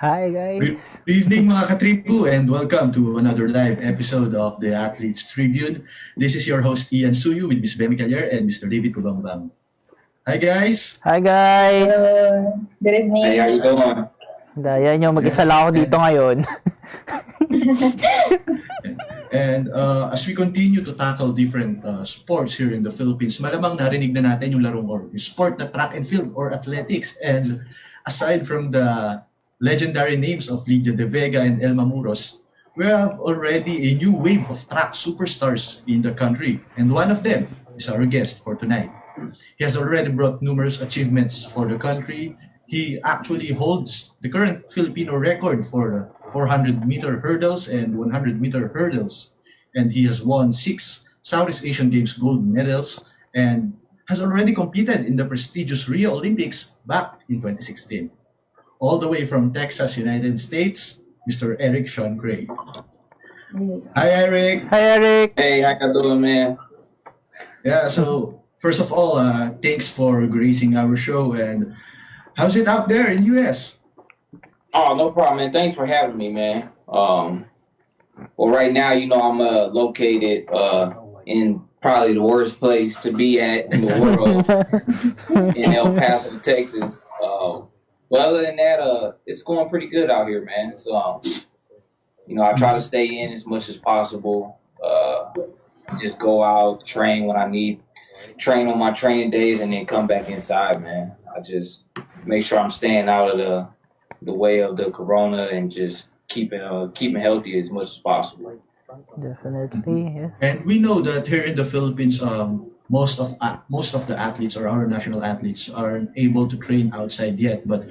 Hi Good guys. evening mga katribu and welcome to another live episode of the Athletes Tribune. This is your host Ian Suyu with Ms. Bemi Calyer and Mr. David Kubangbang. Hi guys! Hi guys. Hello. Good Hey, evening. how you doing? Daya nyo, mag-isa Yes, lang ako dito and, ngayon. and as we continue to tackle different sports here in the Philippines, malamang narinig na natin yung larong or yung sport na track and field or athletics. And aside from the legendary names of Lydia De Vega and Elma Muros, we have already a new wave of track superstars in the country. And one of them is our guest for tonight. He has already brought numerous achievements for the country. He actually holds the current Filipino record for 400-meter hurdles and 100-meter hurdles. And he has won 6 Southeast Asian Games gold medals and has already competed in the prestigious Rio Olympics back in 2016. All the way from Texas, United States, Mr. Eric Sean Cray. Hi, Eric. Hi Eric. Hey, how you doing, man? Yeah, so first of all, thanks for gracing our show. And how's it out there in US? Oh, no problem, man. Thanks for having me, man. Well, right now, I'm located in probably the worst place to be at in the world, in El Paso, Texas. But other than that, it's going pretty good out here, man. So, I try to stay in as much as possible. Just go out, train when I need, train on my training days, and then come back inside, man. I just make sure I'm staying out of the way of the corona and just keeping healthy as much as possible. Definitely, yes. And we know that here in the Philippines, most of the athletes or our national athletes aren't able to train outside yet. But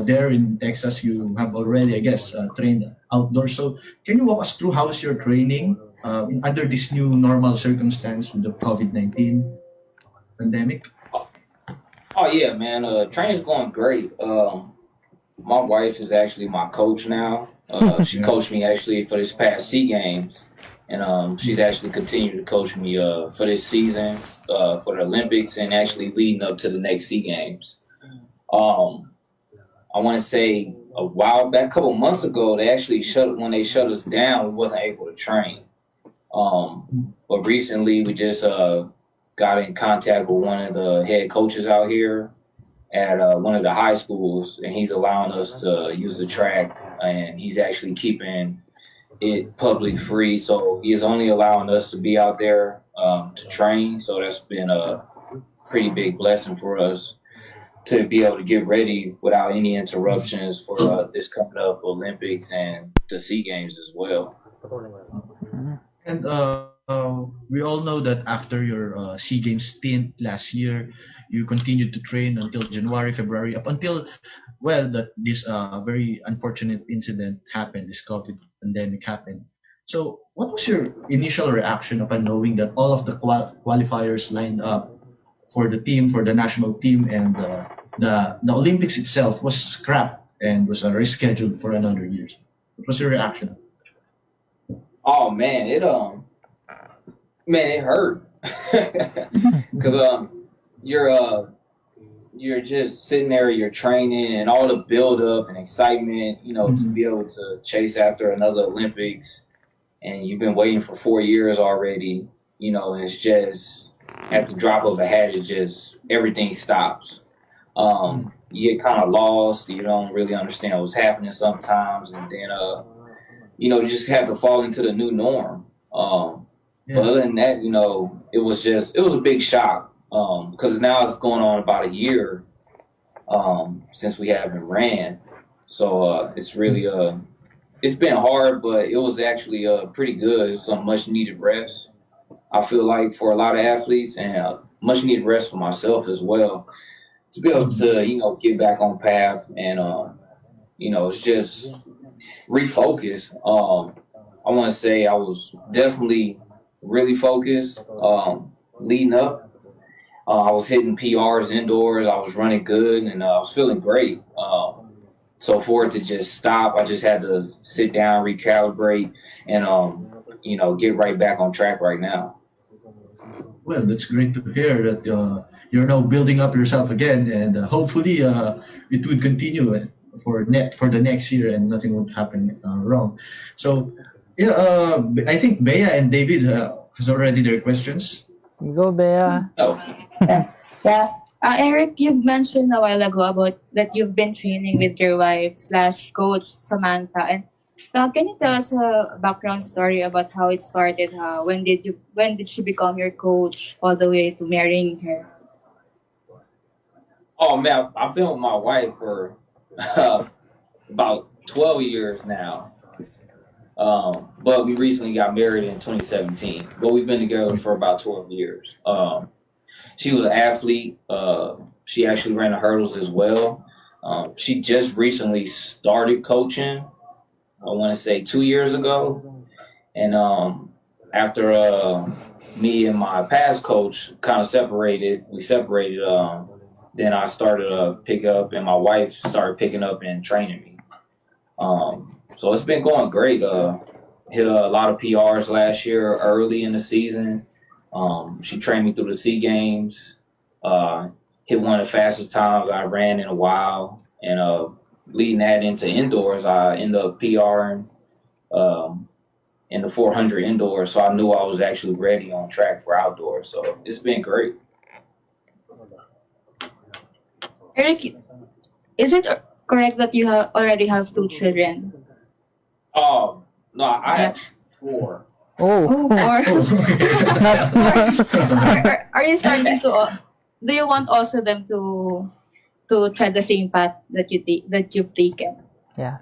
there in Texas, you have already, I guess, trained outdoors. So can you walk us through how is your training under this new normal circumstance with the COVID-19 pandemic? Oh yeah, man. Training's going great. My wife is actually my coach now. She Yeah. coached me actually for this past SEA Games, and she's actually continued to coach me for this season, for the Olympics, and actually leading up to the next SEA Games. Um, I want to say a while back, a couple months ago, when they shut us down, we wasn't able to train. But recently, we just got in contact with one of the head coaches out here at one of the high schools, and he's allowing us to use the track, and he's actually keeping it public free. So he is only allowing us to be out there to train. So that's been a pretty big blessing for us to be able to get ready without any interruptions for this coming up Olympics and the SEA Games as well. And we all know that after your SEA Games stint last year, you continued to train until January, February, up until, well, that this very unfortunate incident happened, this COVID pandemic happened. So what was your initial reaction upon knowing that all of the qualifiers lined up for the team, for the national team, and the Olympics itself was scrapped and was rescheduled for another year? What was your reaction? Oh man, it hurt because you're just sitting there, you're training, and all the build up and excitement, to be able to chase after another Olympics, and you've been waiting for 4 years already, and it's just at the drop of a hat, it just everything stops. You get kind of lost, you don't really understand what's happening sometimes, and then you just have to fall into the new norm. But other than that, it was a big shock because now it's going on about a year since we haven't ran. So it's really it's been hard, but it was actually pretty good. Some much needed rest. I feel like for a lot of athletes and much needed rest for myself as well to be able to get back on path and it's just refocus. I want to say I was definitely really focused leading up. I was hitting PRs indoors. I was running good, and I was feeling great. So for it to just stop, I just had to sit down, recalibrate, and get right back on track right now. Well, that's great to hear that you're now building up yourself again, and hopefully it would continue for the next year, and nothing would happen wrong. So yeah, I think Bea and David has already their questions. You go, Bea. Oh, Yeah. Eric, you've mentioned a while ago about that you've been training with your wife slash coach Samantha, and can you tell us a background story about how it started? When did she become your coach, all the way to marrying her? oh man, I've been with my wife for about 12 years now. But we recently got married in 2017. But we've been together for about 12 years. She was an athlete. She actually ran the hurdles as well. She just recently started coaching, I want to say 2 years ago. And after me and my past coach kind of separated, then I started to pick up, and my wife started picking up and training me. So it's been going great. Hit a lot of PRs last year early in the season. She trained me through the SEA Games. Hit one of the fastest times I ran in a while. And leading that into indoors, I ended up PRing in the 400 indoors. So I knew I was actually ready on track for outdoors. So it's been great. Eric, is it correct that you already have 2 children? Oh, no, I have 4. Oh. Or are you starting to? Do you want also them to tread the same path that you've taken? Yeah.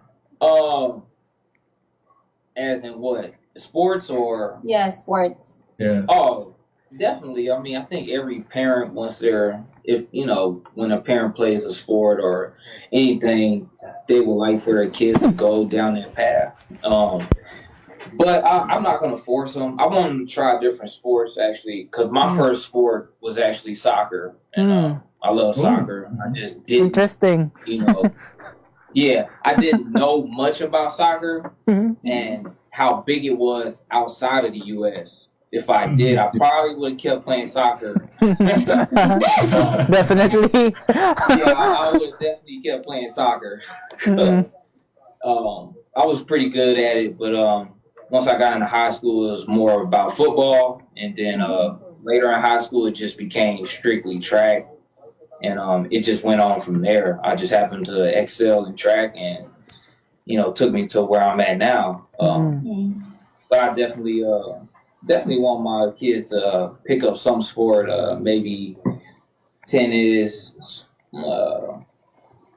As in what? Sports or? Yeah, sports. Yeah. Oh, definitely. I mean, I think every parent wants when a parent plays a sport or anything, they would like for their kids to go down that path. But I'm not going to force them. I want them to try different sports, actually, because my first sport was actually soccer. And I love soccer. I just didn't, Interesting. Yeah, I didn't know much about soccer and how big it was outside of the U.S. If I did, I probably would have kept playing soccer. Definitely. Yeah, I would have definitely kept playing soccer. 'Cause, I was pretty good at it, but once I got into high school, it was more about football, and then later in high school, it just became strictly track, and it just went on from there. I just happened to excel in track, and took me to where I'm at now. But I definitely want my kids to pick up some sport, maybe tennis,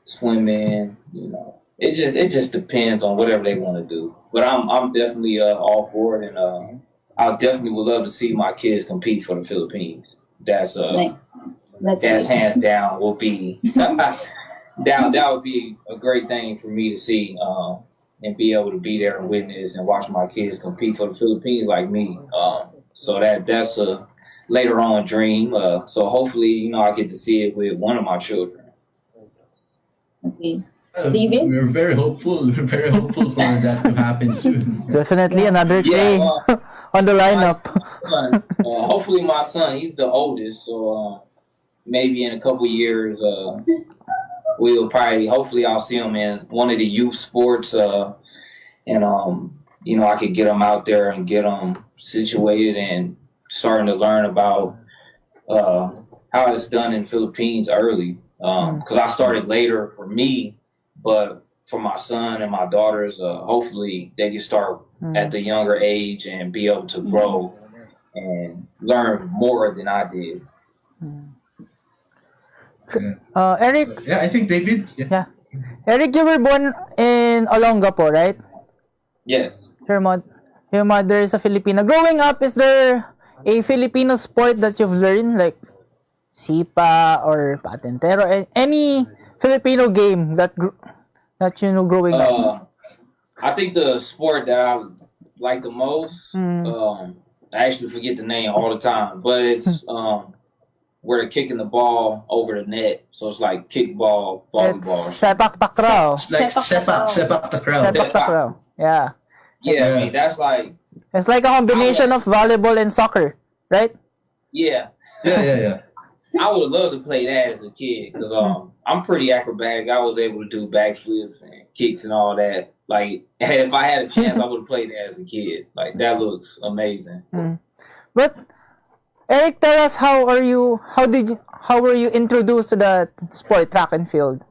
swimming. It just depends on whatever they want to do. But I'm definitely all for it, and I definitely would love to see my kids compete for the Philippines. That's hands down will be that would be a great thing for me to see. And be able to be there and witness and watch my kids compete for the Philippines like me. So that's a later on dream. So hopefully, I get to see it with one of my children. Okay. David? We're very hopeful. We're very hopeful for that to happen soon. Definitely another Cray on the lineup. Hopefully my son, he's the oldest, so maybe in a couple years, hopefully I'll see him in one of the youth sports, and I could get him out there and get him situated and starting to learn about how it's done in Philippines early. Because I started later for me, but for my son and my daughters, hopefully they can start at the younger age and be able to grow and learn more than I did. Eric. Yeah, I think David. Yeah. Eric, you were born in Olongapo, right? Yes. Your mother is a Filipina. Growing up, is there a Filipino sport that you've learned, like sipa or patentero, any Filipino game that growing up? I think the sport that I like the most, I actually forget the name all the time, but it's where they're kicking the ball over the net. So it's like kickball, volleyball. It's sepak takraw. It's like sepak takraw. Sepak takraw. Yeah. Yeah, I mean, that's like... It's like a combination of volleyball and soccer, right? Yeah. Yeah. I would love to play that as a kid because I'm pretty acrobatic. I was able to do backflips and kicks and all that. Like, if I had a chance, I would have played that as a kid. Like, that looks amazing. But Eric, tell us how were you introduced to the sport, track and field?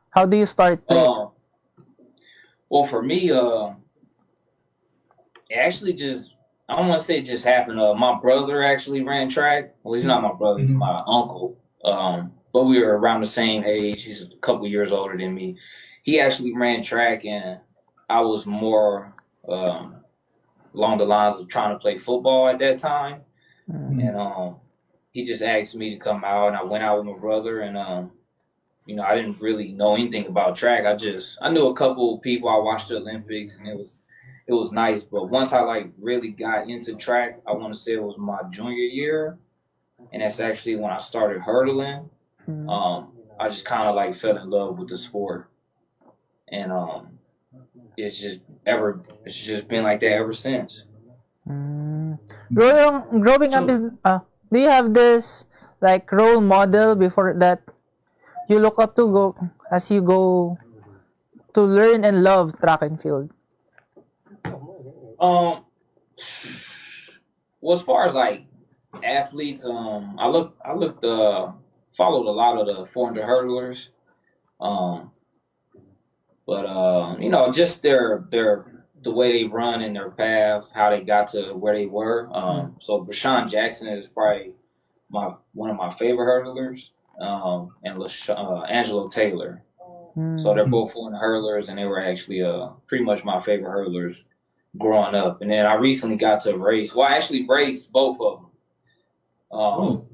How do you start playing? Well, for me, it actually just, I don't want to say it just happened. My brother actually ran track. Well, he's not my brother, he's my uncle. But we were around the same age. He's a couple years older than me. He actually ran track, and I was more along the lines of trying to play football at that time. And he just asked me to come out, and I went out with my brother, and I didn't really know anything about track. I knew a couple of people. I watched the Olympics, and it was nice. But once I really got into track, I want to say it was my junior year, and that's actually when I started hurdling. I just kind of fell in love with the sport, and it's just been like that ever since. Growing up is do you have this role model before that you look up to as you go to learn and love track and field? Well, as far as athletes, I followed a lot of the 400 hurdlers, but just the way they run and their path, how they got to where they were. So Rashawn Jackson is probably one of my favorite hurdlers, and Angelo Taylor. So they're both 400 hurdlers, and they were actually pretty much my favorite hurdlers growing up. And then I recently got to race. Well, I actually raced both of them. So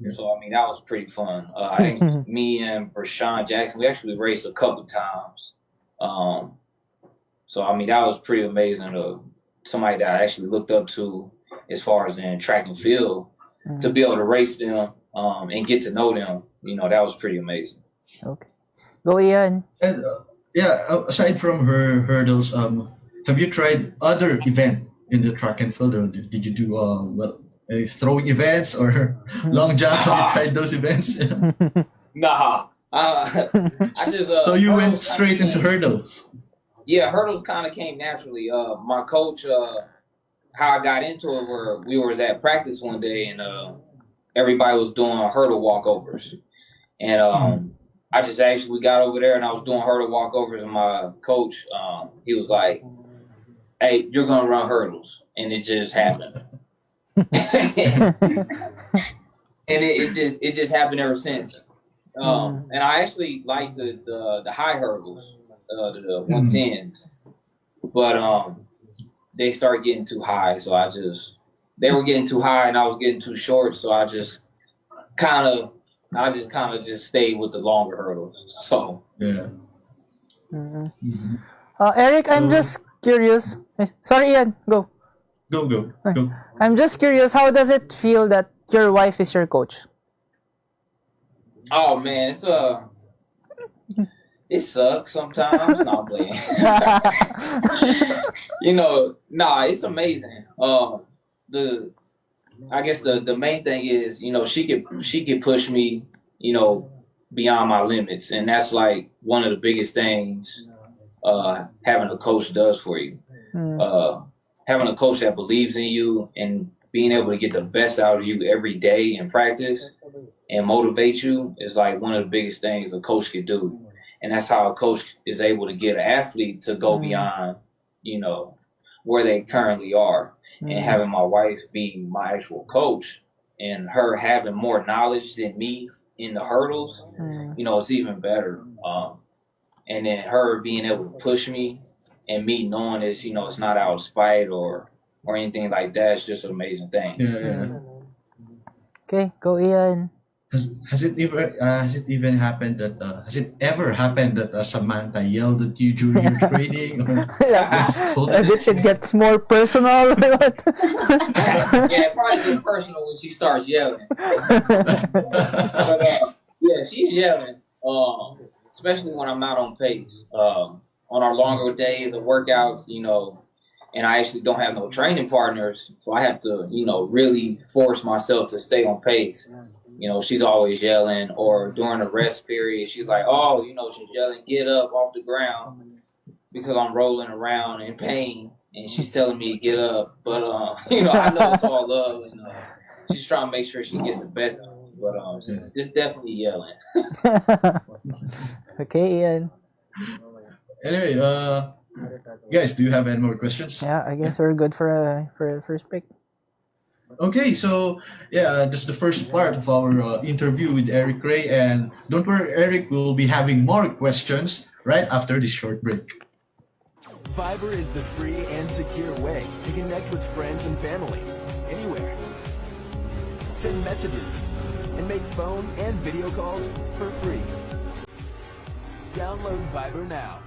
that was pretty fun. I think me and Rashawn Jackson, we actually raced a couple times. So that was pretty amazing. Somebody that I actually looked up to as far as in track and field, to be able to race them and get to know them. That was pretty amazing. Okay, go Ian. And aside from her hurdles, have you tried other event in the track and field, or did you do throwing events or long jump? Have you tried those events? Nah. I just so you went straight into hurdles. Yeah, hurdles kind of came naturally. My coach, how I got into it, we were at practice one day, and everybody was doing hurdle walkovers, and we got over there, and I was doing hurdle walkovers, and my coach, he was like, "Hey, you're gonna run hurdles," and it just happened. And it just happened ever since. And I actually like the high hurdles, the 110s, but they started getting too high, so they were getting too high, and I was getting too short, so I just kind of stayed with the longer hurdles. So yeah. Eric, I'm just curious. Sorry, Ian, go. Go. I'm just curious, how does it feel that your wife is your coach? Oh man, it sucks sometimes. No, I'm playing. It's amazing. I guess the main thing is, she could push me, beyond my limits, and that's one of the biggest things having a coach does for you. Having a coach that believes in you and being able to get the best out of you every day in practice and motivate you is one of the biggest things a coach could do. And that's how a coach is able to get an athlete to go beyond, where they currently are. And having my wife be my actual coach and her having more knowledge than me in the hurdles, it's even better. And then her being able to push me and me knowing it's, it's not out of spite or anything like that. It's just an amazing thing. Yeah. Okay, go Ian. Has it ever happened that Samantha yelled at you during your training, or it gets more personal? Or what? Yeah, it probably gets personal when she starts yelling. But she's yelling, especially when I'm not on pace. On our longer days of workouts, and I actually don't have no training partners, so I have to, really force myself to stay on pace. she's always yelling, or during the rest period, she's like, oh, she's yelling, get up off the ground because I'm rolling around in pain, and she's telling me to get up. But, I know it's all love, and she's trying to make sure she gets the best. But it's definitely yelling. Okay, Ian. Anyway, guys, do you have any more questions? Yeah, I guess we're good for a first pick. Okay, so yeah, that's the first part of our interview with Eric Cray, and don't worry, Eric will be having more questions right after this short break. Fiverr is the free and secure way to connect with friends and family anywhere. Send messages and make phone and video calls for free. Download Fiverr now.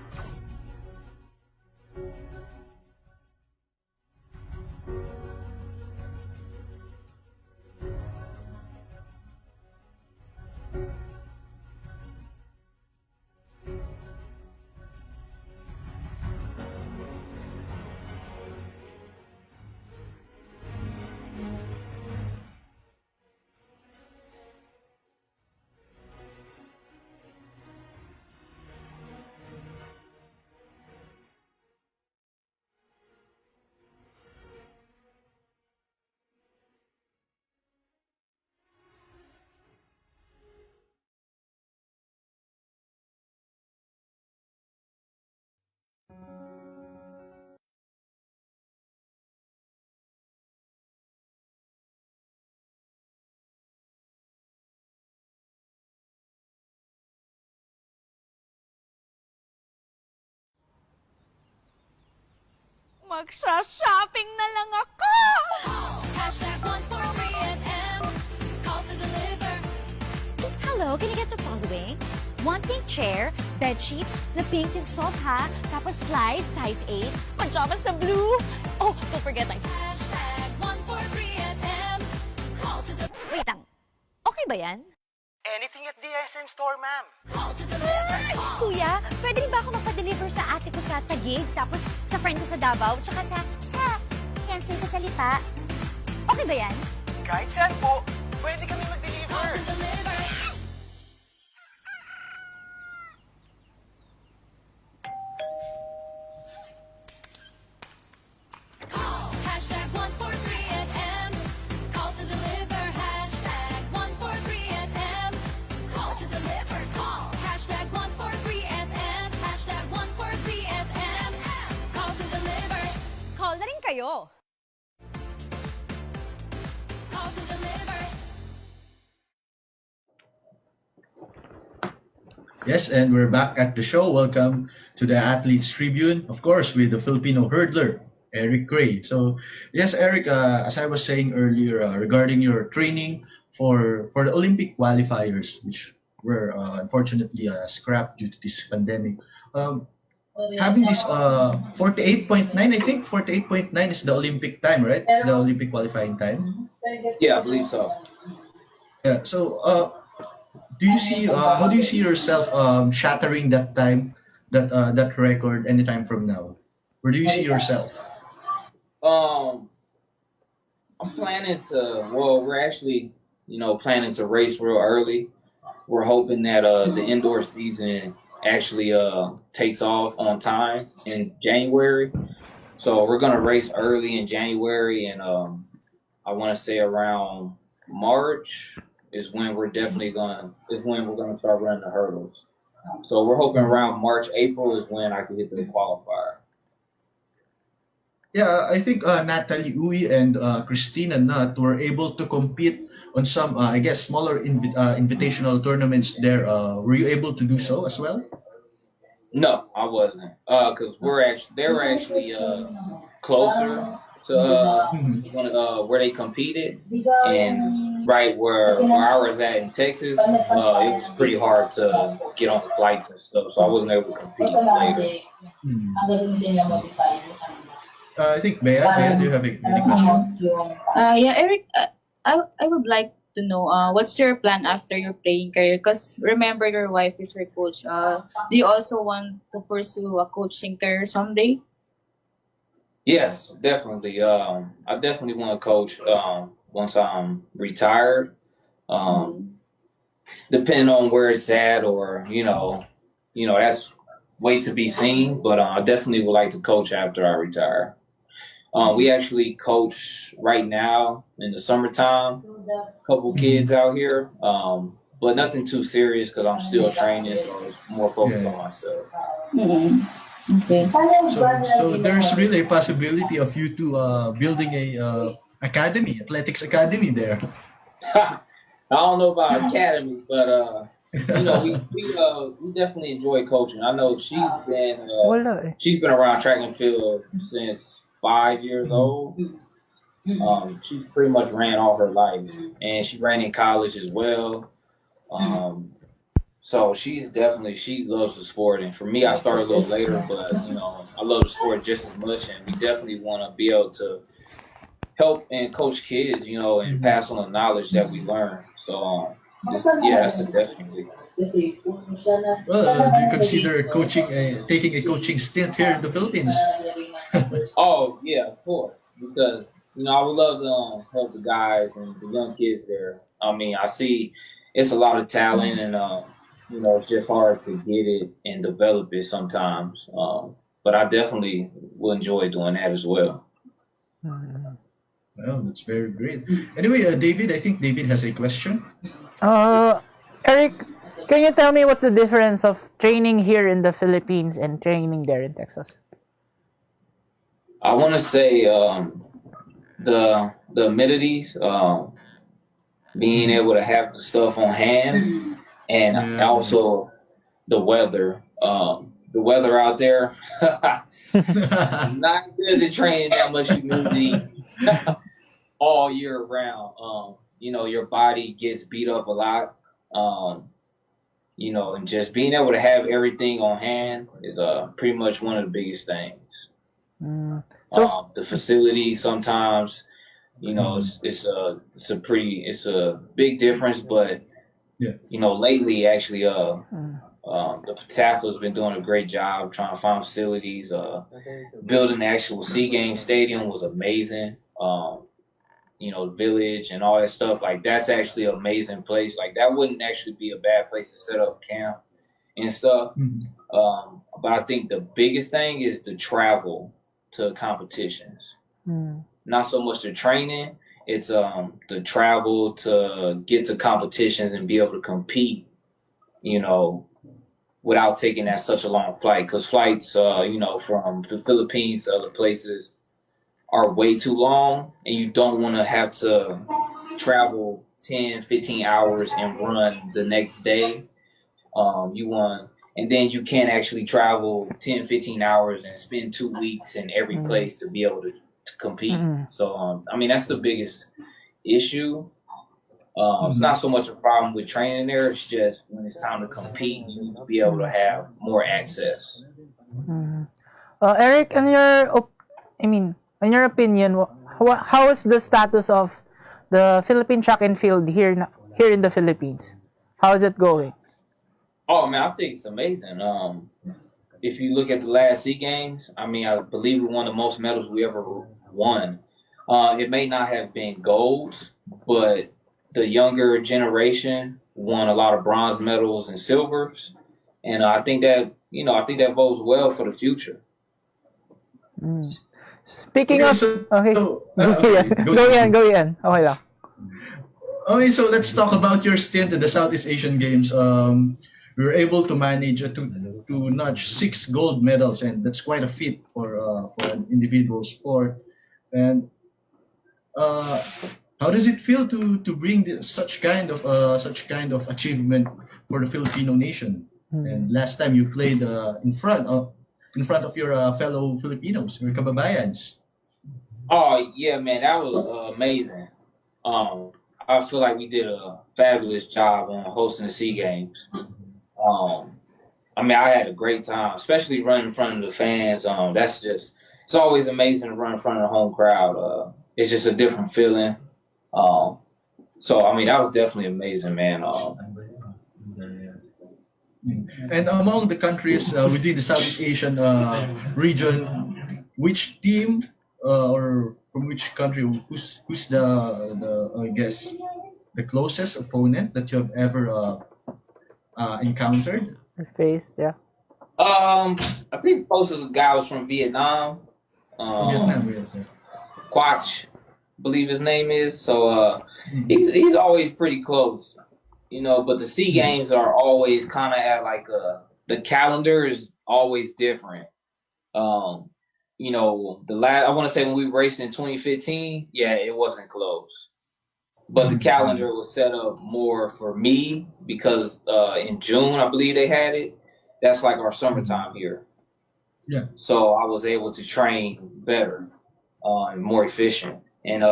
Magsha-shopping na lang ako! Hashtag 143SM. Call to deliver. Hello, can I get the following? One pink chair, bed sheets, na pink yung sofa, tapos slides, size 8, pajamas na blue. Oh, don't forget like... Hashtag 143SM. Call to deliver. Wait lang. Okay ba yan? Anything at the SM store, ma'am. Call to deliver. Kuya, pwede rin ba ako magpa-deliver sa ate ko sa Taguig, tapos sa friend ko sa Davao, tsaka sa cancel ko sa Lipa? Okay ba yan? Kahit saan po, pwede kami Call mag-deliver. to deliver. Call. Hashtag 143SM. Call to deliver. Hashtag 143SM. Call to deliver. Call. Hashtag 143SM. Hashtag 143SM. Call to deliver. Call na rin kayo. Call to deliver. Yes, and we're back at the show. Welcome to the Athletes Tribune, of course, with the Filipino hurdler, Eric Cray. So, yes, Eric, as I was saying earlier, regarding your training for the Olympic qualifiers, which were unfortunately scrapped due to this pandemic, having this 48.9, I think 48.9 is the Olympic time, right? It's the Olympic qualifying time. Yeah, I believe so. Yeah. So, do you see how do you see yourself shattering that time, that record anytime from now? Where do you see yourself? I'm planning to. Well, we're actually, planning to race real early. We're hoping that the indoor season actually takes off on time in January. So we're gonna race early in January, and I want to say around March is when we're gonna start running the hurdles. So we're hoping around March, April is when I can hit the qualifier. Yeah, I think Natalie Uy and Christina Nutt were able to compete on some, I guess, smaller invitational tournaments there. Were you able to do so as well? No, I wasn't, because they were actually closer to where they competed, and right where I was at in Texas, it was pretty hard to get on the flights and stuff, so I wasn't able to compete later. I think Bea, do you have any question? Yeah, Eric, I would like to know what's your plan after your playing career? Because remember, your wife is your coach. Do you also want to pursue a coaching career someday? Yes, definitely. I definitely want to coach once I'm retired. Depending on where it's at, or that's way to be seen. But I definitely would like to coach after I retire. We actually coach right now in the summertime. A couple kids out here, but nothing too serious because I'm still training, so it's more focused on myself. Okay. So there's really a possibility of you two building a athletics academy there. I don't know about academy, but we definitely enjoy coaching. I know Wala eh. she's been around track and field since 5 years old. She's pretty much ran all her life, and she ran in college as well. So she loves the sport, and for me, I started a little later, but I love the sport just as much, and we definitely want to be able to help and coach kids, and pass on the knowledge that we learn. So that's a definitely. Well, do you consider taking a coaching stint here in the Philippines? Oh yeah, of course, because I would love to help the guys and the young kids there. I mean, I see it's a lot of talent, and it's just hard to get it and develop it sometimes. But I definitely will enjoy doing that as well. Well, that's very great. Anyway, David, I think David has a question. Eric, can you tell me what's the difference of training here in the Philippines and training there in Texas? I want to say the amenities, being able to have the stuff on hand, and also the weather. The weather out there, not good to train that much humidity all year round. Your body gets beat up a lot. And just being able to have everything on hand is pretty much one of the biggest things. The facility sometimes, it's a big difference, but lately actually the Patafla's been doing a great job trying to find facilities. Building the actual Sea Games stadium was amazing. The village and all that stuff, like that's actually an amazing place. Like that wouldn't actually be a bad place to set up camp and stuff. But I think the biggest thing is the travel to competitions. Not so much the training, it's the travel to get to competitions and be able to compete, without taking that such a long flight. Because flights, from the Philippines to other places are way too long, and you don't want to have to travel 10, 15 hours and run the next day. And then you can't actually travel 10, 15 hours and spend 2 weeks in every place to be able to compete. So, that's the biggest issue. It's not so much a problem with training there. It's just when it's time to compete, you need to be able to have more access. Eric, in your opinion, how is the status of the Philippine track and field here in the Philippines? How is it going? Oh man, I think it's amazing. If you look at the last Sea Games, I believe we won the most medals we ever won. It may not have been golds, but the younger generation won a lot of bronze medals and silvers, and I think that bodes well for the future. Speaking of, okay, go yan. Okay lang. Okay, so let's talk about your stint in the Southeast Asian Games. We were able to manage to notch 6 gold medals, and that's quite a feat for an individual sport. And how does it feel to bring such kind of achievement for the Filipino nation? And last time you played in front of your fellow Filipinos, your kababayans. Oh yeah, man, that was amazing. I feel like we did a fabulous job on hosting the Sea Games. I had a great time, especially running in front of the fans. It's always amazing to run in front of the home crowd. It's just a different feeling. That was definitely amazing, man. And among the countries within the Southeast Asian region, which team or from which country, who's the the closest opponent that you have ever encountered? Faced, yeah. I think the closest guy was from Vietnam. Vietnam. Quach, believe his name is. So he's always pretty close, But the Sea Games are always kind of at like the calendar is always different. I want to say when we raced in 2015, yeah, it wasn't close, but the calendar was set up more for me because in June I believe they had it. That's like our summertime here. Yeah. So I was able to train better and more efficient. And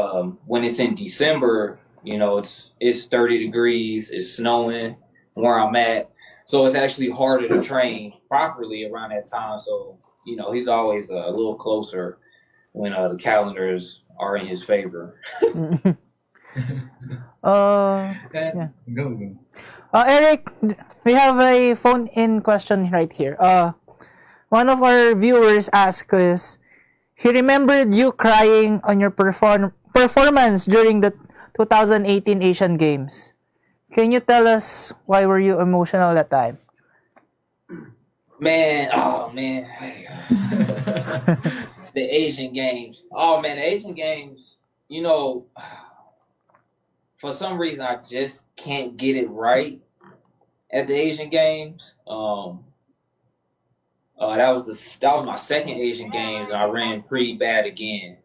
when it's in December, it's 30 degrees, it's snowing where I'm at. So it's actually harder to train properly around that time. So, he's always a little closer when the calendars are in his favor. And go. Eric, we have a phone-in question right here. One of our viewers asked us, he remembered you crying on your performance during the 2018 Asian Games. Can you tell us why were you emotional that time? Man, the Asian Games. Oh man, the Asian Games, for some reason I just can't get it right at the Asian Games. That was my second Asian Games, and I ran pretty bad again,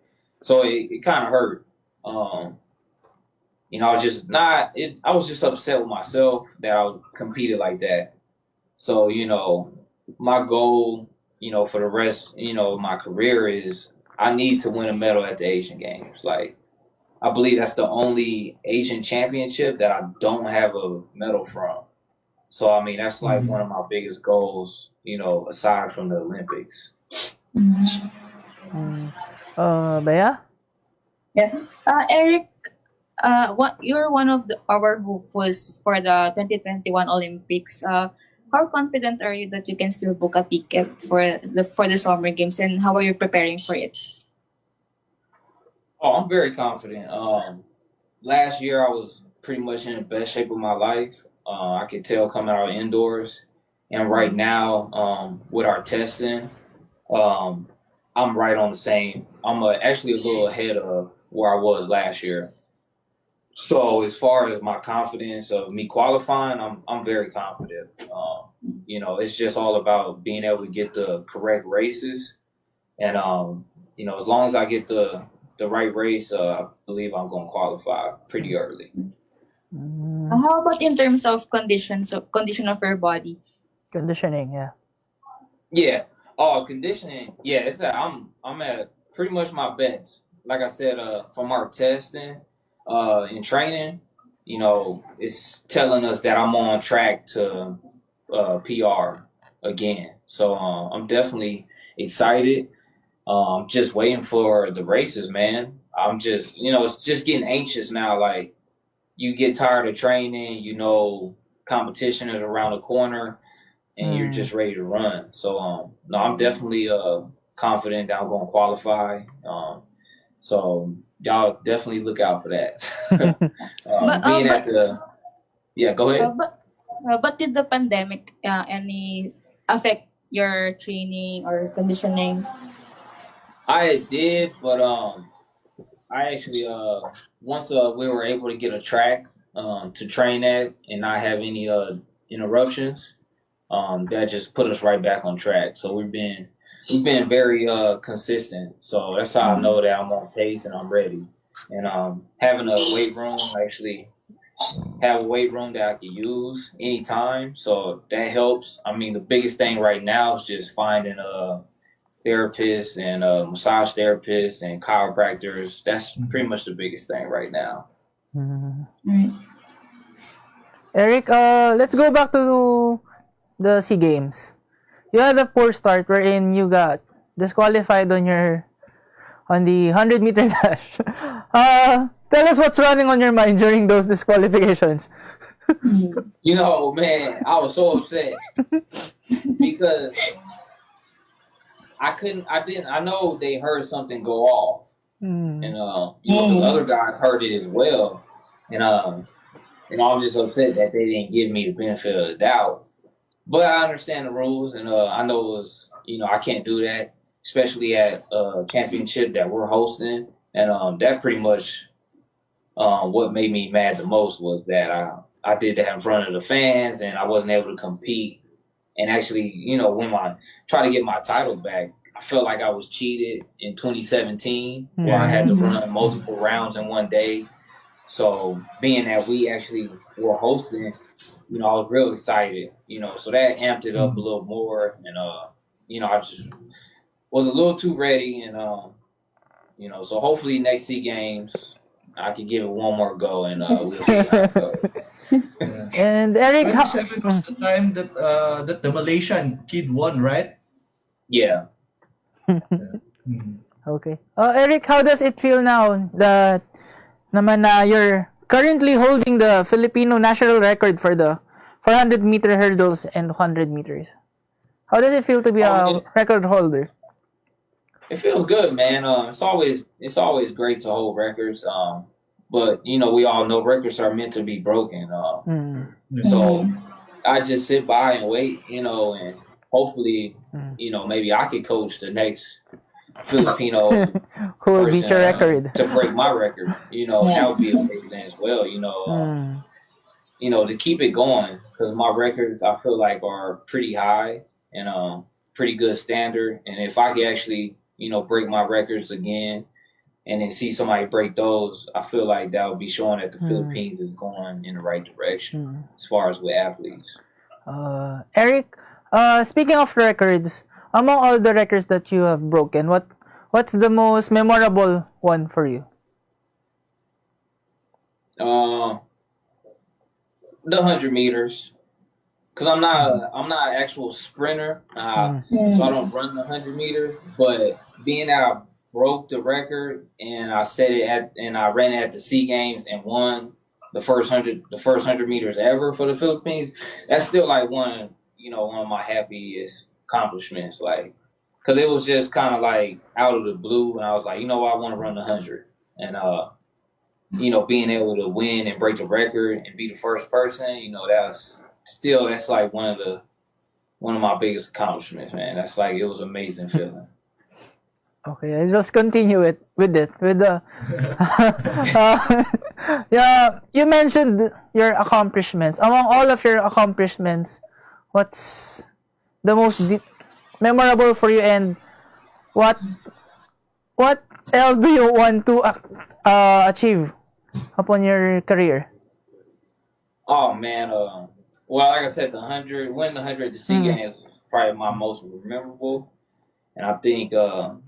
so it kind of hurt. I was just upset with myself that I competed like that. So my goal, for the rest, of my career is I need to win a medal at the Asian Games. Like I believe that's the only Asian championship that I don't have a medal from. So I mean that's like one of my biggest goals, aside from the Olympics. Bea? Yeah. Eric, you're one of our hopefuls for the 2021 Olympics. How confident are you that you can still book a ticket for the Summer Games, and how are you preparing for it? Oh, I'm very confident. Last year I was pretty much in the best shape of my life. I could tell coming out indoors, and right now with our testing, I'm right on the same. I'm actually a little ahead of where I was last year. So as far as my confidence of me qualifying, I'm very confident. It's just all about being able to get the correct races, and as long as I get the right race, I believe I'm going to qualify pretty early. How about in terms of condition of your body? Conditioning, yeah. Yeah. Oh, conditioning. Yeah, I'm at pretty much my best. Like I said, from our testing, in training, it's telling us that I'm on track to PR again. So I'm definitely excited. Just waiting for the races, man. I'm just, it's just getting anxious now. Like you get tired of training, competition is around the corner, and you're just ready to run. So no, I'm definitely confident that I'm going to qualify. So y'all definitely look out for that. Go ahead. But did the pandemic any affect your training or conditioning? I did, but I actually once we were able to get a track to train at and not have any interruptions, that just put us right back on track. So we've been very consistent. So that's how I know that I'm on pace and I'm ready. And having a weight room, actually have a weight room that I can use anytime. So that helps. I mean, the biggest thing right now is just finding therapists and massage therapists and chiropractors. That's pretty much the biggest thing right now. Eric, let's go back to the SEA Games. You had a poor start wherein you got disqualified on the 100-meter dash. Tell us what's running on your mind during those disqualifications. Man, I was so upset because I know they heard something go off, and the other guys heard it as well, and I'm just upset that they didn't give me the benefit of the doubt. But I understand the rules, and I know it was, I can't do that, especially at championship that we're hosting, and that pretty much what made me mad the most was that I did that in front of the fans, and I wasn't able to compete. And actually, when I try to get my title back, I felt like I was cheated in 2017, where I had to run multiple rounds in one day. So being that we actually were hosting, I was real excited, so that amped it up a little more. And, I just was a little too ready. And, so hopefully next SEA Games, I can give it one more go and we'll see how it goes. Yeah. And Eric, 27 was the time that that the Malaysian kid won, right? Yeah. okay. Eric, how does it feel now that naman na you're currently holding the Filipino national record for the 400-meter hurdles and 100 meters? How does it feel to be a record holder? It feels good, man. It's always great to hold records. But we all know records are meant to be broken. So I just sit by and wait, and hopefully, maybe I could coach the next Filipino who will beat your record to break my record. That would be amazing as well. To keep it going, because my records I feel like are pretty high and pretty good standard. And if I could actually break my records again, and then see somebody break those, I feel like that would be showing that the Philippines is going in the right direction as far as with athletes. Eric, speaking of records, among all the records that you have broken, what's the most memorable one for you? The 100 meters, because I'm not an actual sprinter, so I don't run the 100 meters. But being that I broke the record and I ran it at the SEA Games and won the first 100 meters ever for the Philippines. That's still like one of my happiest accomplishments. Like, because it was just kind of like out of the blue, and I was like, I want to run the 100, and being able to win and break the record and be the first person, that's like one of my biggest accomplishments, man. That's like, it was an amazing feeling. Okay, I just continue with the yeah, you mentioned your accomplishments. Among all of your accomplishments, what's the most memorable for you, and what else do you want to achieve upon your career? Oh man, well, like I said, winning the 100 at the SEA Games is probably my most memorable. And I think what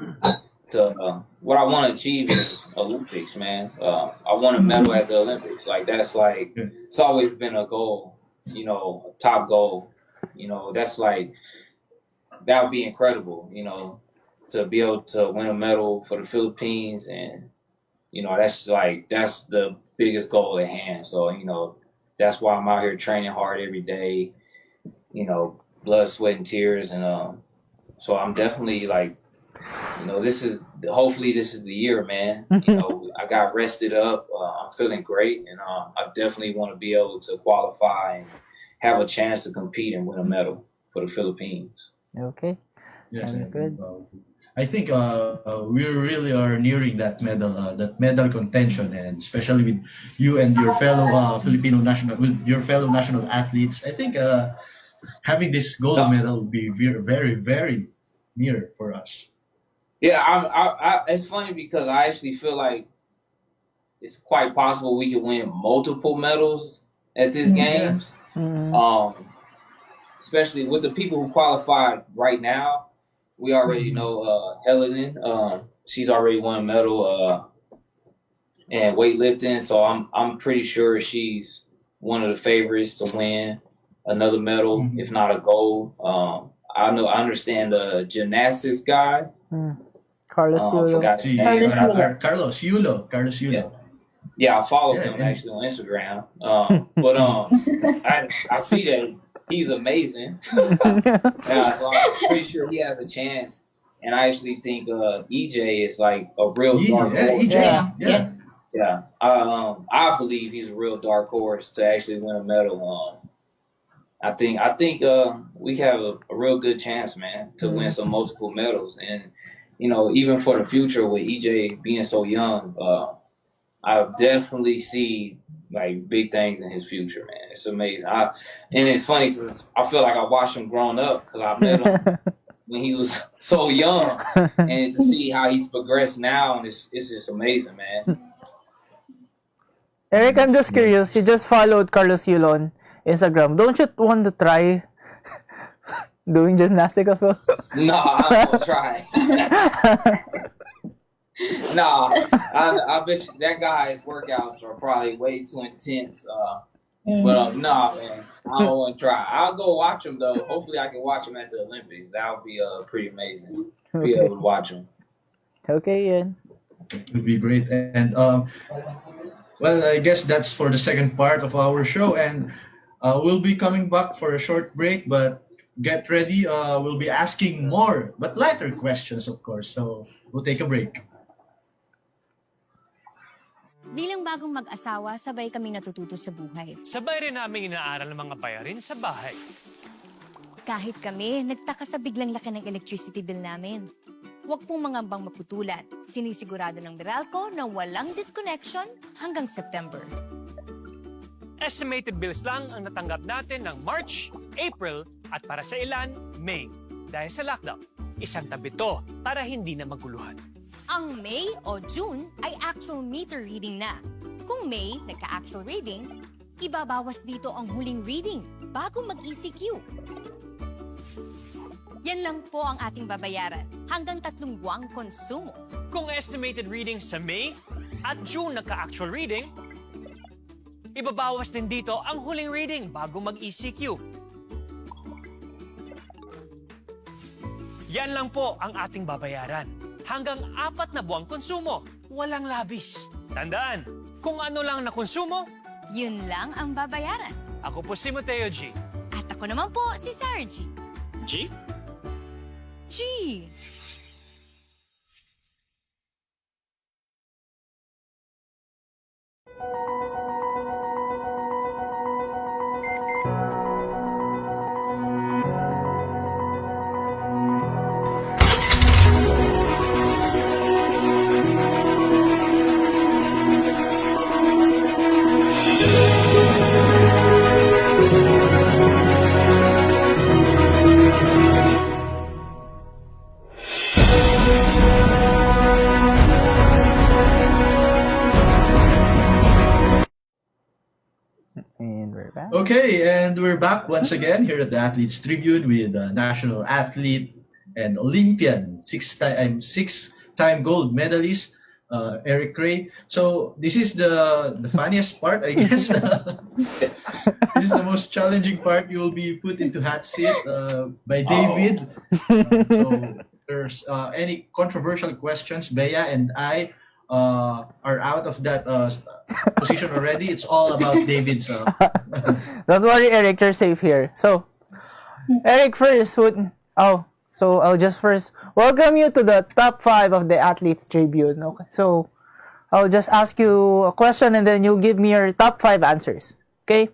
I want to achieve is Olympics, man. I want a medal at the Olympics. Like, that's like, it's always been a goal, a top goal. That's like, that would be incredible, to be able to win a medal for the Philippines. And, that's the biggest goal at hand. So, that's why I'm out here training hard every day, blood, sweat, and tears. And, so I'm definitely like, hopefully this is the year, man. I got rested up. I'm feeling great. And I definitely want to be able to qualify and have a chance to compete and win a medal for the Philippines. Okay. Yes, good. I think we really are nearing that medal contention, and especially with you and your fellow fellow national athletes. I think having this gold medal will be very, very, very near for us. Yeah, it's funny because I actually feel like it's quite possible we could win multiple medals at these games. Especially with the people who qualified right now. We already know Helen. She's already won a medal in weightlifting, so I'm pretty sure she's one of the favorites to win another medal, if not a gold. I understand the gymnastics guy. Carlos Yulo. Carlos Yulo. Yeah, I follow him actually on Instagram. But I see that he's amazing. So I'm pretty sure he has a chance. And I actually think EJ is like a real dark horse. Yeah. Yeah, I believe he's a real dark horse to actually win a medal. I think we have a real good chance, man, to win some multiple medals, and even for the future with EJ being so young, I definitely see like big things in his future, man. It's amazing. And it's funny because I feel like I watched him growing up because I met him when he was so young, and to see how he's progressed now, and it's just amazing, man. Eric, I'm just curious. You just followed Carlos Yulo on Instagram. Don't you want to try doing gymnastics as well? No, I'm gonna try. No, I bet you that guy's workouts are probably way too intense. But no, man, I don't want to try. I'll go watch him though. Hopefully, I can watch him at the Olympics. That would be pretty amazing. Be able to watch him. Okay, Ian. It would be great. And well, I guess that's for the second part of our show, and we'll be coming back for a short break. But get ready. We'll be asking more, but lighter questions, of course. So we'll take a break. Bilang bagong mag-asawa, sabay kami natututo sa buhay. Sabay rin namin inaaral ng mga bayarin sa bahay. Kahit kami, nagtaka sa biglang laki ng electricity bill namin. Huwag pong mangambang maputulan. Sinisigurado ng Meralco na walang disconnection hanggang September. Estimated bills lang ang natanggap natin ng March, April, at para sa ilan, May. Dahil sa lockdown, isang tabi to para hindi na maguluhan. Ang May o June ay actual meter reading na. Kung May, nagka-actual reading, ibabawas dito ang huling reading bago mag-ECQ. Yan lang po ang ating babayaran hanggang 3 buwang konsumo. Kung estimated reading sa May at June nagka-actual reading, ibabawas din dito ang huling reading bago mag-ECQ. Yan lang po ang ating babayaran. Hanggang 4 na buwang konsumo, walang labis. Tandaan, kung ano lang na konsumo, Yun lang ang babayaran. ako po si Mateo G. At ako naman po si Sarah G. G? G! And we're back. Okay, and we're back once again here at the Athletes Tribune with national athlete and Olympian, six-time gold medalist, Eric Cray. So this is the funniest part, I guess. This is the most challenging part. You will be put into hot seat by David. So there's any controversial questions, Bea and I are out of that position already. It's all about David's. Don't worry, Eric, you're safe here. So, Eric first so I'll just first welcome you to the top 5 of the Athletes Tribune. Okay, so I'll just ask you a question and then you'll give me your top 5 answers. Okay?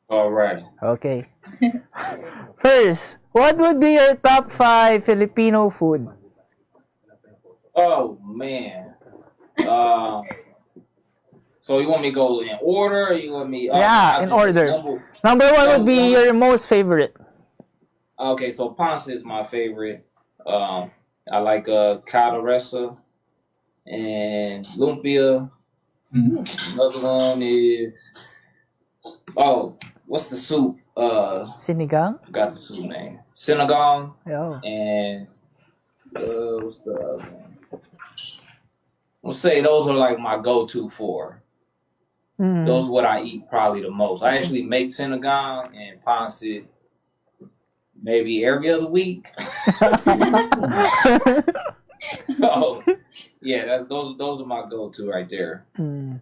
All right. Okay. First, what would be your top 5 Filipino food? Oh man. So you want me to go in order, or you want me? Yeah, I'll in just- order. Number 1 would be your most favorite. Okay, so Ponce is my favorite. I like calderesa and lumpia. Another one is what's the soup? Sinigang? Forgot the soup name. Sinigang Oh. and what's the other one? I'll say those are like my go-to for. Mm. Those are what I eat probably the most. I actually make sinigang and Ponce maybe every other week. So, yeah, those are my go-to right there. Mm.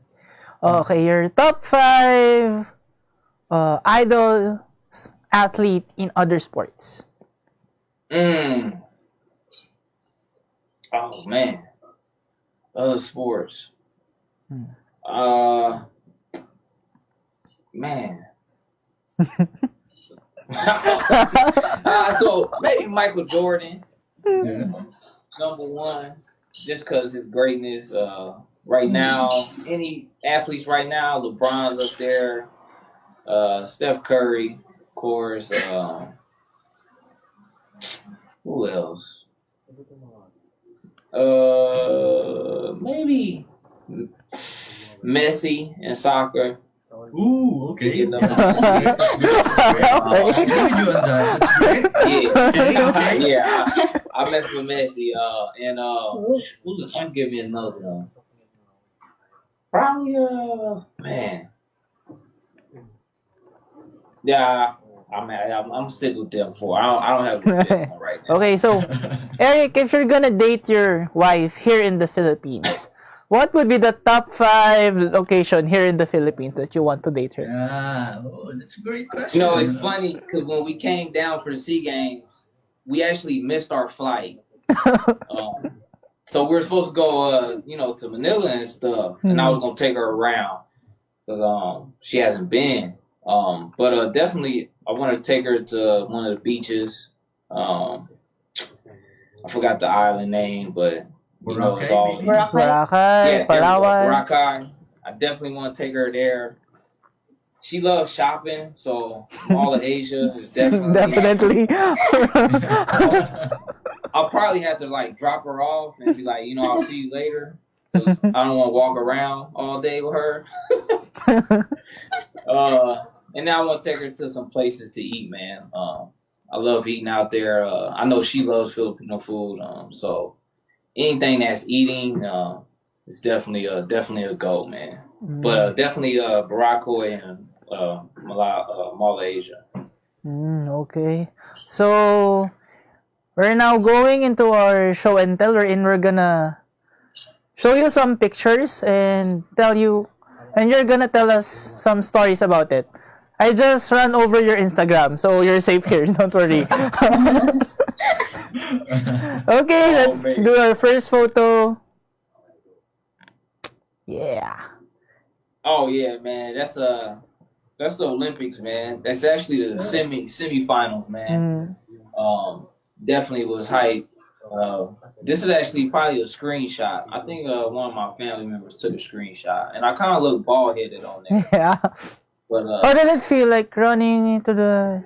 Okay, your top 5 idol athlete in other sports. Oh man, other sports. Man. So maybe Michael Jordan, Yeah. number one, just because his greatness. Right now, any athletes right now, LeBron's up there. Steph Curry, of course. Who else? Maybe Messi in soccer. Ooh, okay. You know. That's great. I agree with you on that. That's great. Yeah, Okay. yeah. I mess with Messi. And I'm giving you another one. Probably man. Yeah, I'm sticking with them four. I don't have a fifth one right now. Okay, so Eric, if you're gonna date your wife here in the Philippines, what would be the top 5 location here in the Philippines that you want to date her? Yeah. Oh, that's a great question. You know, it's funny because when we came down for the SEA Games, we actually missed our flight. So we were supposed to go, to Manila and stuff, and I was gonna take her around because she hasn't been. But definitely, I want to take her to one of the beaches. I forgot the island name, but you know, it's all Boracay, Palawan. Boracay. I definitely want to take her there. She loves shopping, so Mall of Asia is definitely. I'll probably have to like drop her off and be like, I'll see you later. 'Cause I don't want to walk around all day with her. And now I want to take her to some places to eat, man. I love eating out there. I know she loves Filipino food, so anything that's eating is definitely a go, man. But definitely Boracay and Mall of Asia. Okay. So we're now going into our show and tell, wherein we're gonna show you some pictures and tell you, and you're gonna tell us some stories about it. I just ran over your Instagram, so you're safe here. Don't worry. Okay, let's do our first photo. Yeah. Oh yeah, man. That's the Olympics, man. That's actually the semifinals, man. Definitely was hype. This is actually probably a screenshot. I think one of my family members took a screenshot, and I kind of look bald headed on there. Yeah. But how does it feel like running into the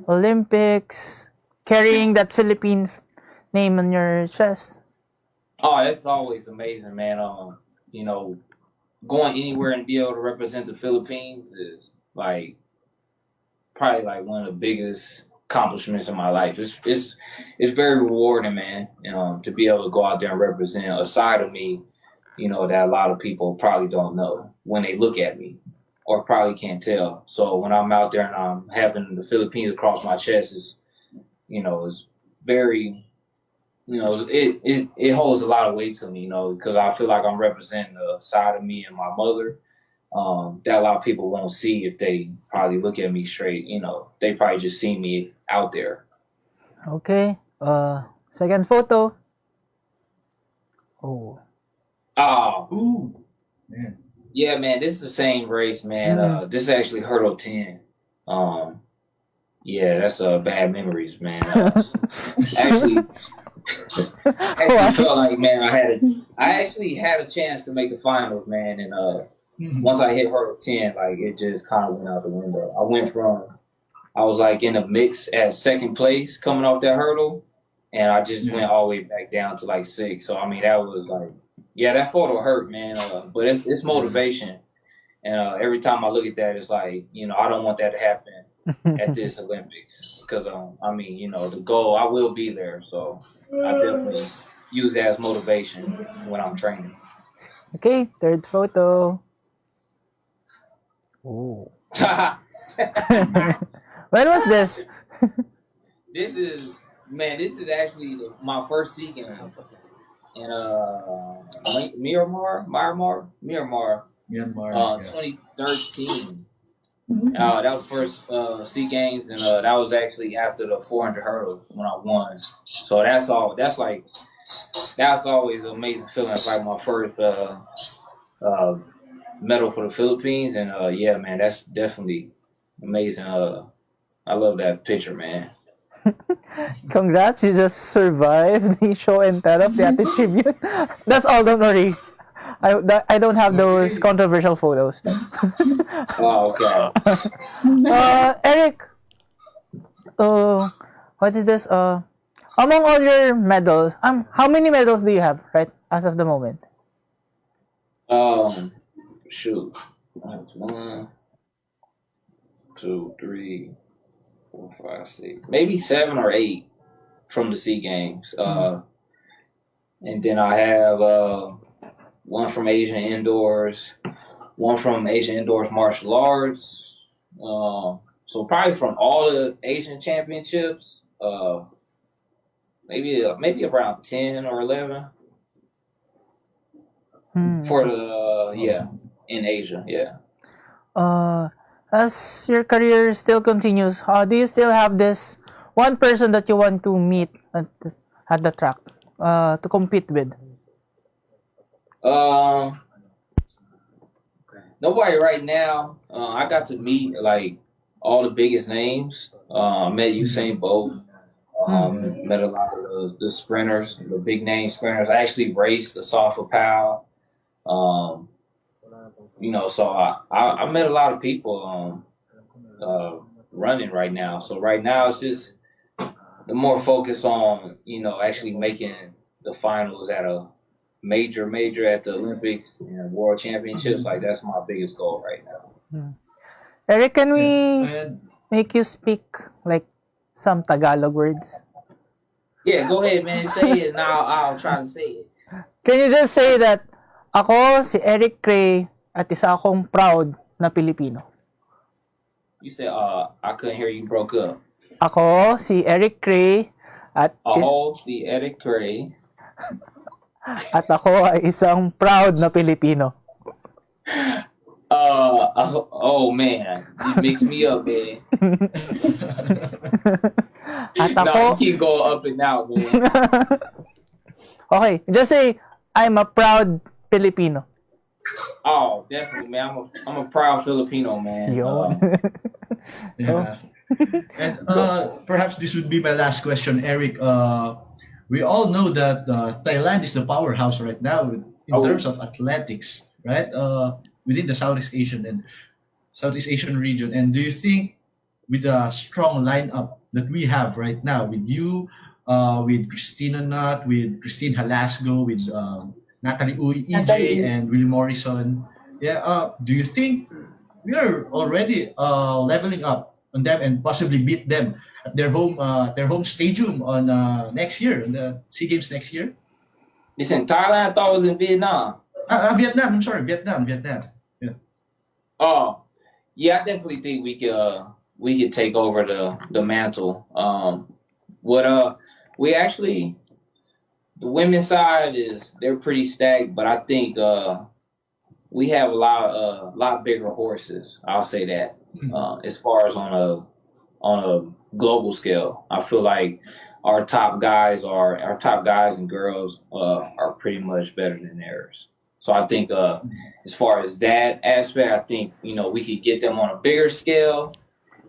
Olympics, carrying that Philippine name on your chest? Oh, it's always amazing, man. Going anywhere and be able to represent the Philippines is like probably like one of the biggest accomplishments in my life. It's very rewarding, man. To be able to go out there and represent a side of me, that a lot of people probably don't know when they look at me, or probably can't tell. So when I'm out there and I'm having the Philippines across my chest, it's very, it holds a lot of weight to me, because I feel like I'm representing a side of me and my mother that a lot of people won't see if they probably look at me straight. They probably just see me out there. Okay. Second photo. Oh. Ooh. Man. Yeah, man, this is the same race, man. This is actually hurdle 10. Yeah, that's bad memories, man. Actually felt like, man, I actually had a chance to make the finals, man, and once I hit hurdle 10, like it just kind of went out the window. I was like in a mix at second place coming off that hurdle, and I just went all the way back down to like 6. So I mean, that was like, yeah, that photo hurt, man. But it's motivation, and every time I look at that, it's like, I don't want that to happen at this Olympics, because the goal, I will be there, so I definitely use that as motivation when I'm training. Okay, third photo. Oh. When was this? This is actually my first SEA Games in Myanmar, 2013. That was first SEA Games, and that was actually after the 400 hurdle when I won. So that's always an amazing feeling. It's like my first medal for the Philippines, and yeah, man, that's definitely amazing. I love that picture, man. Congrats, you just survived the show and tell of the Ate Tribune. That's all, don't worry. I don't have those Okay. controversial photos. Oh, okay. Eric, what is this? Among all your medals, how many medals do you have, right, as of the moment? Shoot, that's 1, 2, 3, 4, 5, 6, maybe 7 or 8 from the Sea Games. And then I have one from Asian Indoors, one from Asian Indoors Martial Arts. So probably from all the Asian championships, maybe around 10 or 11 for the in Asia. Yeah. As your career still continues, do you still have this one person that you want to meet at the track to compete with? Nobody right now. I got to meet like all the biggest names. Met Usain Bolt. Met a lot of the sprinters, the big name sprinters. I actually raced the Sofa Pal. So I met a lot of people running right now. So right now it's just the more focus on actually making the finals at a major at the Olympics and World Championships. Like that's my biggest goal right now. Eric, can we And make you speak like some Tagalog words? Yeah, go ahead, man. Say it, and I'll try to say it. Can you just say that ako si Eric Cray at isa akong proud na Pilipino? You said I couldn't hear you. Broke up. Ako si Eric Cray at Si Eric Cray. at ako ay isang proud na Pilipino. Oh man, you mixed me up, man. At No, ako, you keep going up and out, man. okay, just say I'm a proud Filipino. Oh, definitely, man. I'm a proud Filipino, man. Yun. yeah. And perhaps this would be my last question, Eric. We all know that Thailand is the powerhouse right now in terms of athletics, right? Within the Southeast Asian region. And do you think with the strong lineup that we have right now, with you, with Christina Nutt, with Christine Halasgo, with Natalie Uy, EJ, and Will Morrison, do you think we are already leveling up on them and possibly beat them at their home stadium on next year, on the SEA Games next year? It's in Thailand. I thought it was in Vietnam. Vietnam. I'm sorry, Vietnam. Yeah. Oh, yeah. I definitely think we could take over the mantle. We actually, the women's side they're pretty stacked, but I think we have a lot bigger horses. I'll say that. As far as on a global scale, I feel like our top guys and girls are pretty much better than theirs. So I think as far as that aspect, I think we could get them on a bigger scale,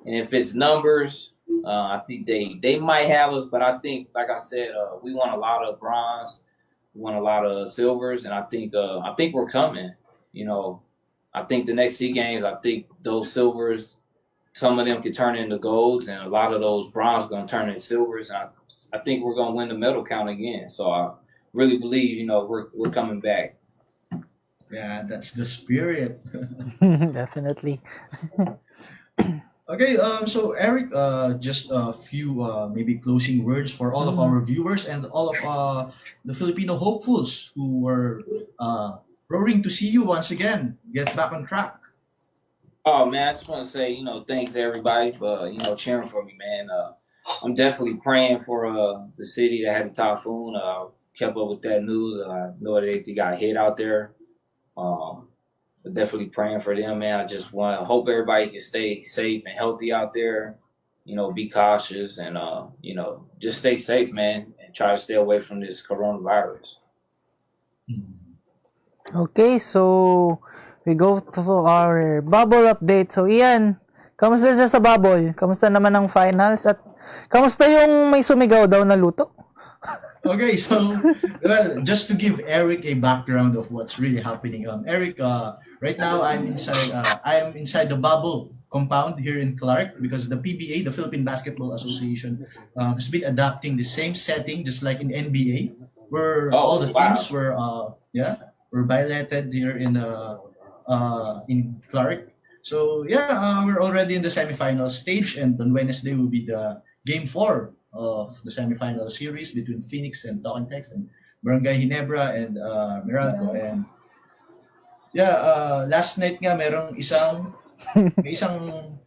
and if it's numbers, I think they might have us. But I think, like I said, we won a lot of bronze, we won a lot of silvers, and I think we're coming. I think the next SEA Games, I think those silvers, some of them could turn into golds, and a lot of those bronze going to turn into silvers. And I think we're going to win the medal count again. So I really believe, we're coming back. Yeah, that's the spirit. Definitely. Okay, so Eric, just a few maybe closing words for all of our viewers and all of the Filipino hopefuls who were roaring to see you once again get back on track. Oh man, I just want to say, thanks everybody for cheering for me, man. I'm definitely praying for the city that had the typhoon. Kept up with that news. I know they got hit out there. But definitely praying for them, man. I just want to hope everybody can stay safe and healthy out there. Be cautious and just stay safe, man, and try to stay away from this coronavirus. Okay, so we go to our bubble update. So Ian, kamusta na sa bubble? Kamusta naman ang finals? At kamusta yung may sumigaw daw na luto? Okay, so well, just to give Eric a background of what's really happening. Eric, right now I am inside the bubble compound here in Clark because the PBA, the Philippine Basketball Association, has been adapting the same setting just like in NBA, where all the teams were violated here in Clark. So we're already in the semifinal stage, and on Wednesday will be the game 4 of the semifinal series between Phoenix and Tokentex and Barangay Ginebra and Meralco. And last night nga may isang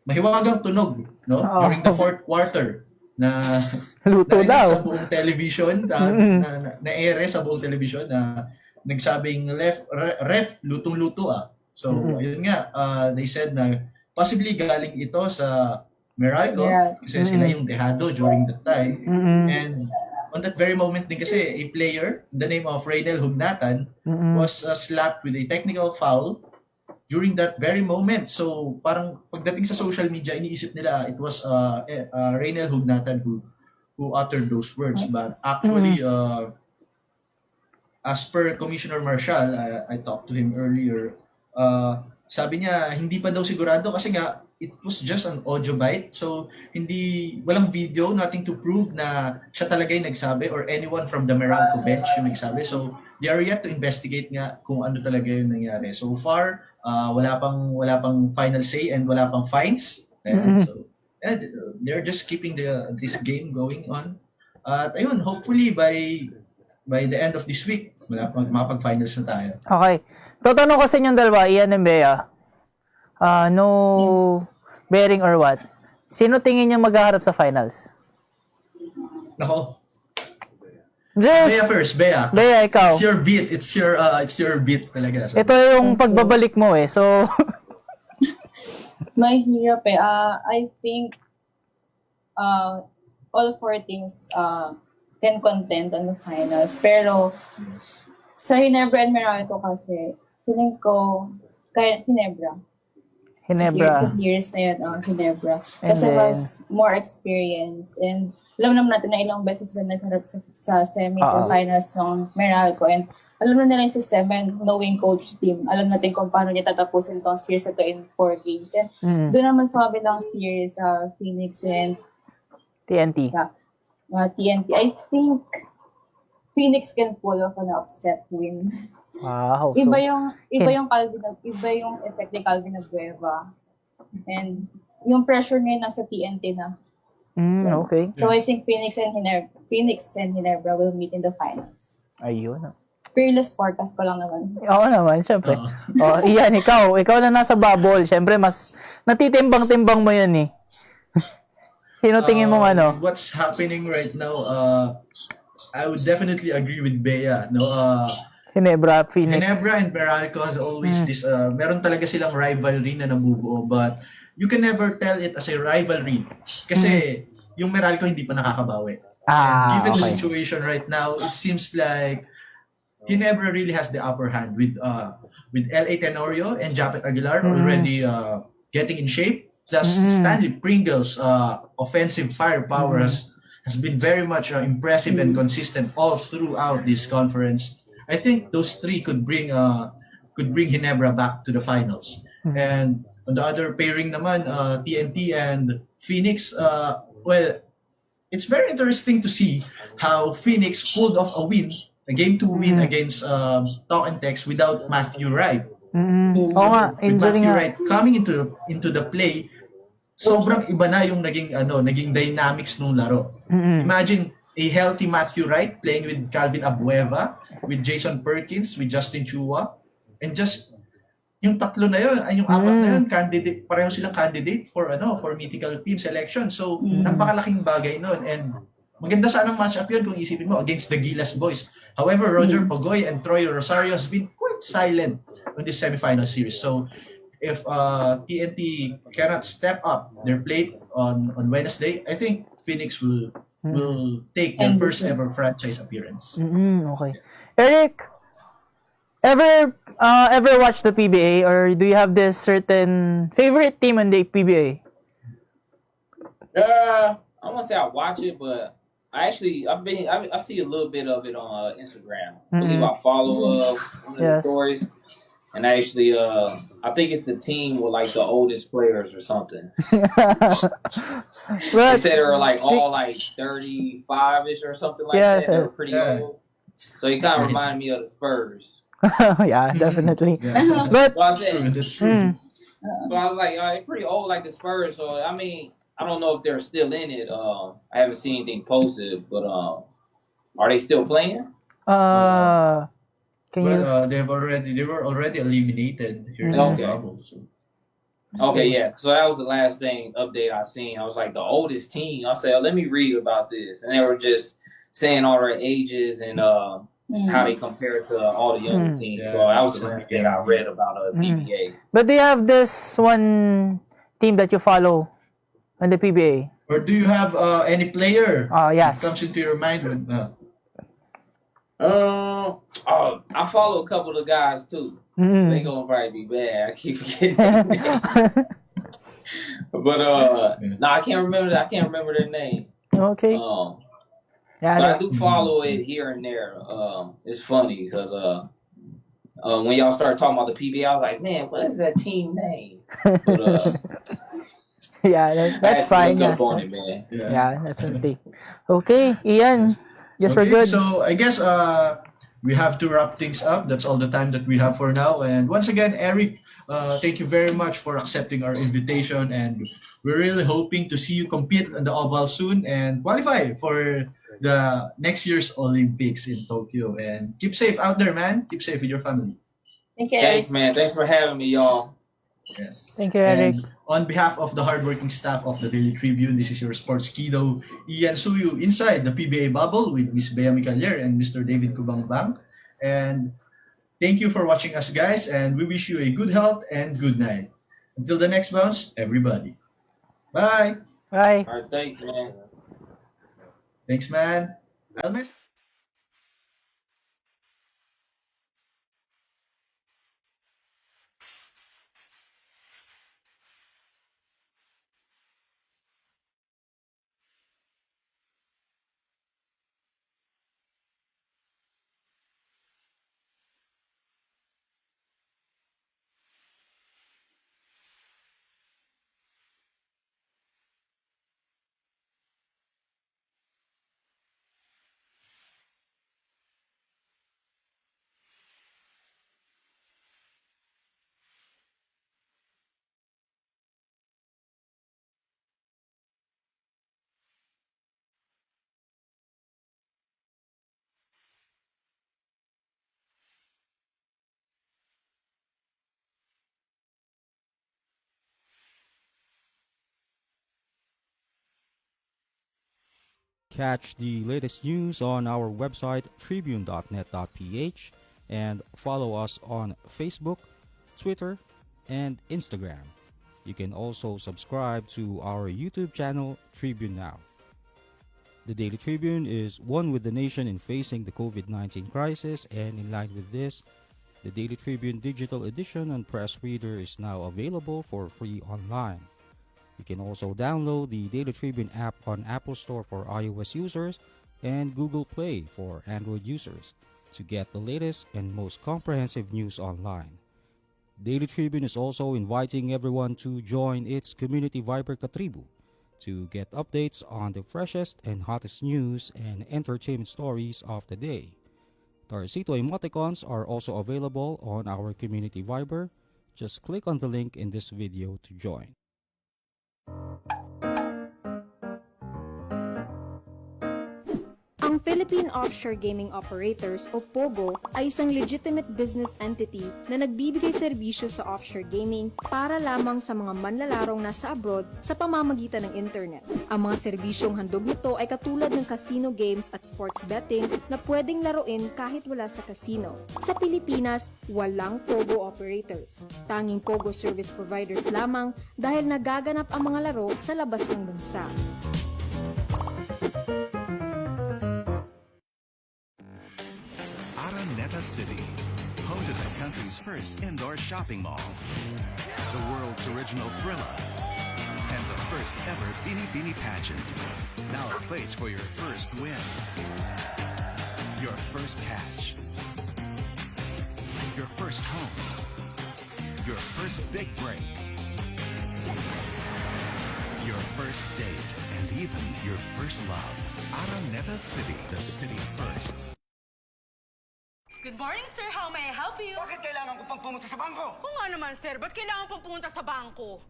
mahiwagang tunog, no, during the fourth quarter na Luto narinig daw. sa buong television na ere sa buong television na nagsabing ref lutong-luto So ayun nga, they said na possibly galing ito sa Meralco kasi sila yung dehado during that time. And on that very moment din kasi a player, the name of Raynel Hugnatan, was slapped with a technical foul during that very moment. So parang pagdating sa social media, iniisip nila it was Raynel Hugnatan who uttered those words. But actually, as per Commissioner Marshall, I talked to him earlier, sabi niya hindi pa daw sigurado kasi nga it was just an audio bite. So walang video, nothing to prove na siya talaga yung nagsabi or anyone from the Meralco bench yung nagsabi. So they are yet to investigate nga kung ano talaga yung nangyari. So far, wala pang final say and wala pang fines. So they're just keeping this game going on. At ayun, hopefully by the end of this week, makapag-finals na tayo. Okay. Tatanong ko sa inyong dalawa, Ian and Bea. No bearing or what? Sino tingin niyo maghaharap sa finals? Nako. Just, Bea first, Bea. Bea, ikaw. It's your beat. It's your beat talaga. So, Ito yung pagbabalik mo eh. So, Mahirap eh. I think all 4 teams can contend on the finals. Pero sa Ginebra and Meralco kasi, feeling ko, kaya Ginebra. Sa series na yun, Ginebra. Kasi mas more experience. And alam naman natin na ilang beses ba nagharap sa semis and finals ng Meralco. And alam na nila yung system and knowing coach team, alam natin kung paano niya tatapusin itong series na to in 4 games. And doon naman sa kabilang series, Phoenix and TNT. TNT. I think Phoenix can pull off an upset win. Wow. Iba yung effect ni Calvin Abueva. And yung pressure niya nasa TNT na. Okay. So I think Phoenix and Ginebra will meet in the finals. Ayun. Fearless forecast ko lang naman. Oo naman, syempre. Iyan, ikaw na nasa bubble. Syempre, mas natitimbang-timbang mo yun eh. Sino tingin mo ano? What's happening right now, I would definitely agree with Bea. No, Ginebra, Phoenix. Ginebra and Meralco has always this, meron talaga silang rivalry na nabubuo, but you can never tell it as a rivalry. Kasi yung Meralco hindi pa nakakabawi. And given the situation right now, it seems like Ginebra really has the upper hand with L.A. Tenorio and Japet Aguilar already getting in shape. Plus Stanley Pringle's offensive firepower has been very much impressive and consistent all throughout this conference. I think those 3 could bring Ginebra back to the finals. And on the other pairing naman, TNT and Phoenix, well, it's very interesting to see how Phoenix pulled off a game 2 win against Tokentex without Matthew Wright. Oo nga, With Matthew Wright coming into the play, sobrang iba na yung naging dynamics ng laro. Imagine a healthy Matthew Wright playing with Calvin Abueva, with Jason Perkins, with Justin Chua, and just yung tatlo na yun, ay yung apat na yun, pareho silang candidate for mythical team selection. So napakalaking bagay nun, and maganda sanang match-up yun kung isipin mo against the Gilas boys. However, Roger Pogoy and Troy Rosario has been quite silent on this semifinal series. So if TNT cannot step up their play on Wednesday, I think Phoenix will take their first ever franchise appearance. Okay. Eric, Ever watch the PBA, or do you have this certain favorite team in the PBA? I won't say I watch it, but I see a little bit of it on Instagram. I believe I follow one of the stories, and actually, I think it's the team with like the oldest players or something. They said they were like all like 35ish or something like that. They were pretty old, so it kind of reminded me of the Spurs. Yeah, definitely. Yeah. But So I said, That's true. so I was like, they're pretty old like the Spurs. So I mean, I don't know if they're still in it. I haven't seen anything posted, but are they still playing? can you? Well, they were already eliminated here in Okay. the bubble. So. Okay, yeah. So that was the last update I seen. I was like, the oldest team. I said, let me read about this, and they were just saying all their ages and how they compare to all the younger teams. Yeah, So that was the last thing I read about PBA. But do you have this one team that you follow on the PBA? Or do you have any player Yes. that comes into your mind when? I follow a couple of guys too. They gonna probably be bad. I keep forgetting their name. But no, I can't remember their name. Okay. But I do follow it here and there. It's funny because when y'all started talking about the PBA, I was like, man, what is that team name? But Yeah, that's fine. Look up on it, man. Yeah, definitely. Okay, Ian, just for Okay, good. so I guess we have to wrap things up. That's all the time that we have for now. And once again, Eric, thank you very much for accepting our invitation. And we're really hoping to see you compete on the Oval soon and qualify for the next year's Olympics in Tokyo. And keep safe out there, man. Keep safe with your family. Thank you, Eric. Thanks, man. Thanks for having me, y'all. Yes. Thank you, Eric. And on behalf of the hardworking staff of the Daily Tribune, this is your sports kiddo, Ian Suyu, inside the PBA bubble with Miss Bea Micalier and Mr. David Kubangbang. And thank you for watching us, guys, and we wish you a good health and good night. Until the next bounce, everybody. Bye. Bye. All right, thanks, man. Thanks, man. Almer? Catch the latest news on our website tribune.net.ph and follow us on Facebook, Twitter, and Instagram. You can also subscribe to our YouTube channel, Tribune Now. The Daily Tribune is one with the nation in facing the COVID-19 crisis, and in line with this, the Daily Tribune digital edition and press reader is now available for free online. You can also download the Daily Tribune app on Apple Store for iOS users and Google Play for Android users to get the latest and most comprehensive news online. Daily Tribune is also inviting everyone to join its community Viber Katribu to get updates on the freshest and hottest news and entertainment stories of the day. Tarcito emoticons are also available on our community Viber. Just click on the link in this video to join. Ang Philippine Offshore Gaming Operators o POGO ay isang legitimate business entity na nagbibigay serbisyo sa offshore gaming para lamang sa mga manlalarong nasa abroad sa pamamagitan ng internet. Ang mga serbisyong handog nito ay katulad ng casino games at sports betting na pwedeng laruin kahit wala sa casino. Sa Pilipinas, walang POGO operators. Tanging POGO service providers lamang dahil nagaganap ang mga laro sa labas ng bansa. Araneta City, Home to the country's first indoor shopping mall. The world's original Thrilla. And the first ever Beanie Beanie pageant. Now a place for your first win. Your first catch. Your first home. Your first big break. Your first date. And even your first love. Araneta City, the city of firsts. Good morning, sir. How may I help you? Bakit kailangan ko pang pumunta sa bangko? Oo nga naman, sir. Ba't kailangan pang pumunta sa bangko?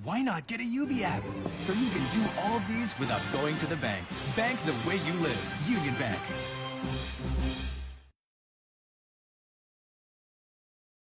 Why not get a UB app? So you can do all these without going to the bank. Bank the way you live. Union Bank.